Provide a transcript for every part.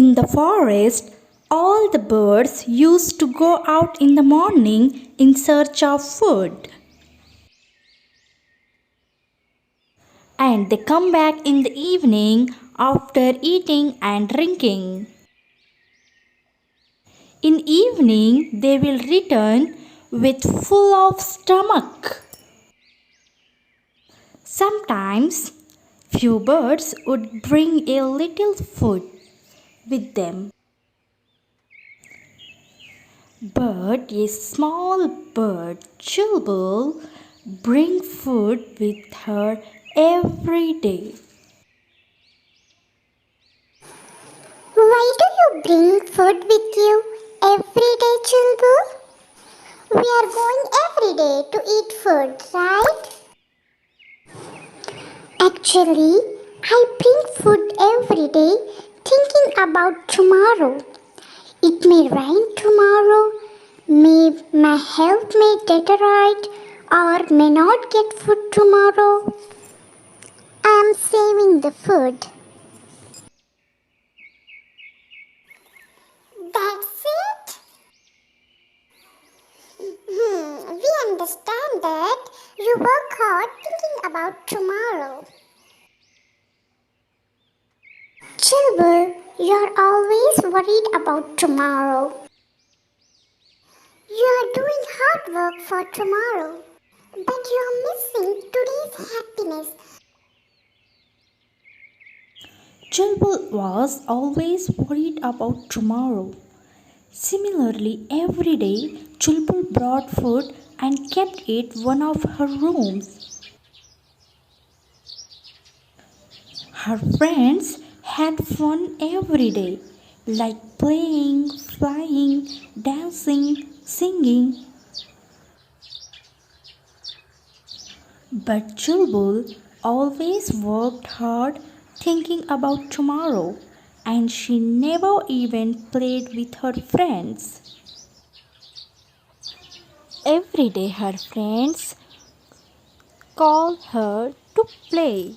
In the forest, all the birds used to go out in the morning in search of food. And they come back in the evening after eating and drinking. In evening, they will return with full of stomach. Sometimes, few birds would bring a little food with them. But a small bird, Chulbul, bring food with her every day. Why do you bring food with you every day, Chulbul? We are going every day to eat food, right? Actually, I bring food every day thinking about tomorrow. It may rain tomorrow, my health may deteriorate, or may not get food tomorrow. I am saving the food. That's it? We understand that you work hard thinking about tomorrow. Chilbul, you're always worried about tomorrow. You are doing hard work for tomorrow, but you are missing today's happiness. Chulbul was always worried about tomorrow. Similarly, every day, Chulbul brought food and kept it one of her rooms. Her friends had fun every day, like playing, flying, dancing, singing. But Chulbul always worked hard thinking about tomorrow, and she never even played with her friends. Every day her friends call her to play.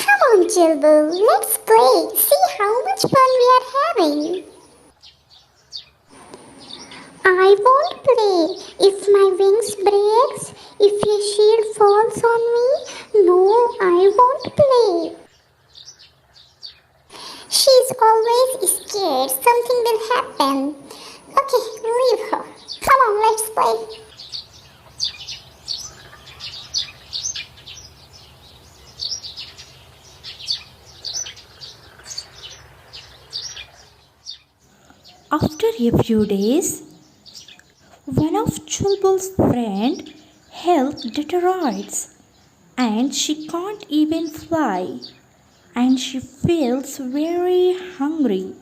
Come on, Chilbul, let's play. See how much fun we are having. I won't play. If my wings breaks, if your shield falls on me, no, I won't play. She's always scared something will happen. Okay, leave her. Come on, let's play. After a few days, one of Chulbul's friend health deteriorates and she can't even fly and she feels very hungry.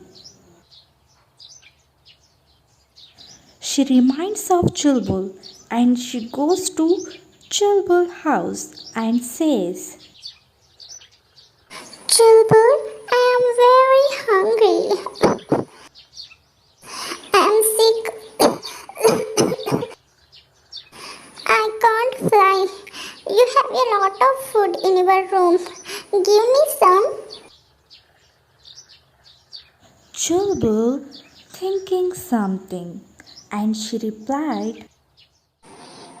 She reminds of Chulbul and she goes to Chulbul house and says, Chilbul, I am very hungry. I am sick. I can't fly. You have a lot of food in your room. Give me some. Chulbul thinking something and she replied,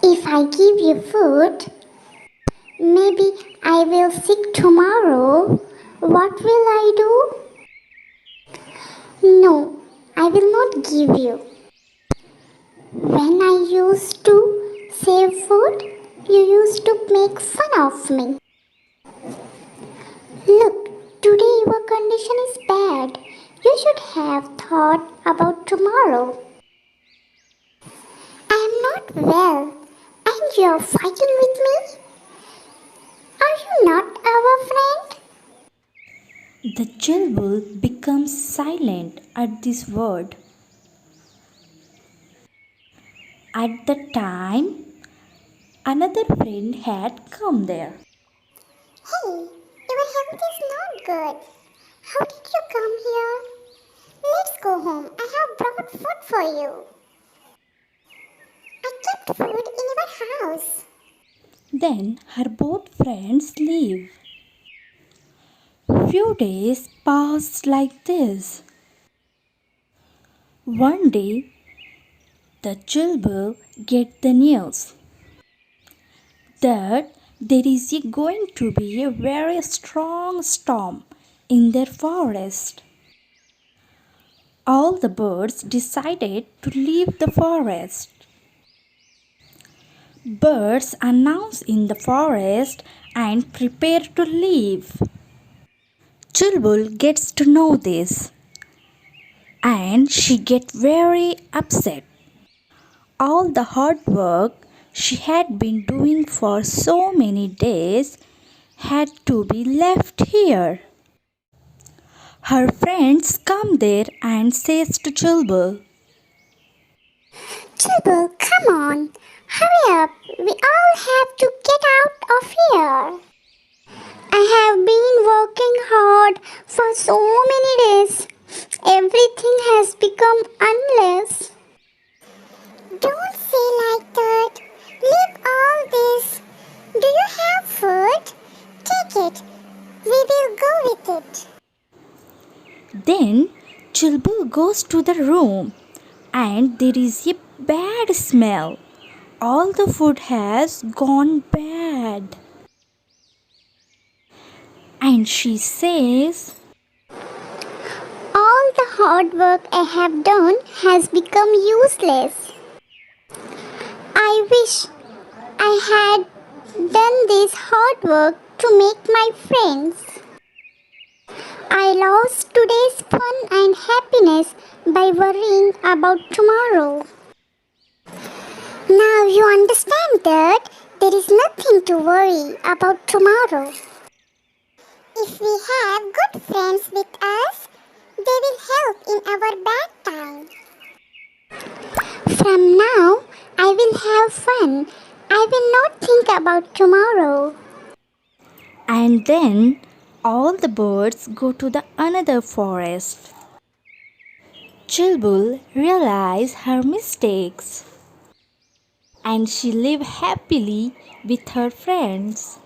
If I give you food, maybe I will sick tomorrow. What will I do? No, I will not give you. When I used to save food, you used to make fun of me. Look, today your condition is bad. You should have thought about tomorrow. I am not well, and you are fighting with me? Are you not our friend? the Chulbul becomes silent at this word. At the time, another friend had come there. Hey, your health is not good. How did you come here? Let's go home. I have brought food for you. I kept food in your house. Then her both friends leave. Few days passed like this. One day, the Chulbul get the news that there is going to be a very strong storm in their forest. All the birds decided to leave the forest. Birds announce in the forest and prepare to leave. Chulbul gets to know this and she gets very upset. All the hard work she had been doing for so many days had to be left here. Her friends come there and says to Chulbul, Chilbul, come on, hurry up. We all have to get out of here. I have been working hard for so many days. Everything has become endless. Don't say like that. Leave all this. Do you have food? Take it. We will go with it. Then Chulbul goes to the room and there is a bad smell. All the food has gone bad. And she says, All the hard work I have done has become useless. I wish I had done this hard work to make my friends. I lost today's fun and happiness by worrying about tomorrow. Now you understand that there is nothing to worry about tomorrow. If we have good friends with us, they will help in our bad time. From now, I will have fun. I will not think about tomorrow. and then all the birds go to the another forest. Chulbul realizes her mistakes and she lives happily with her friends.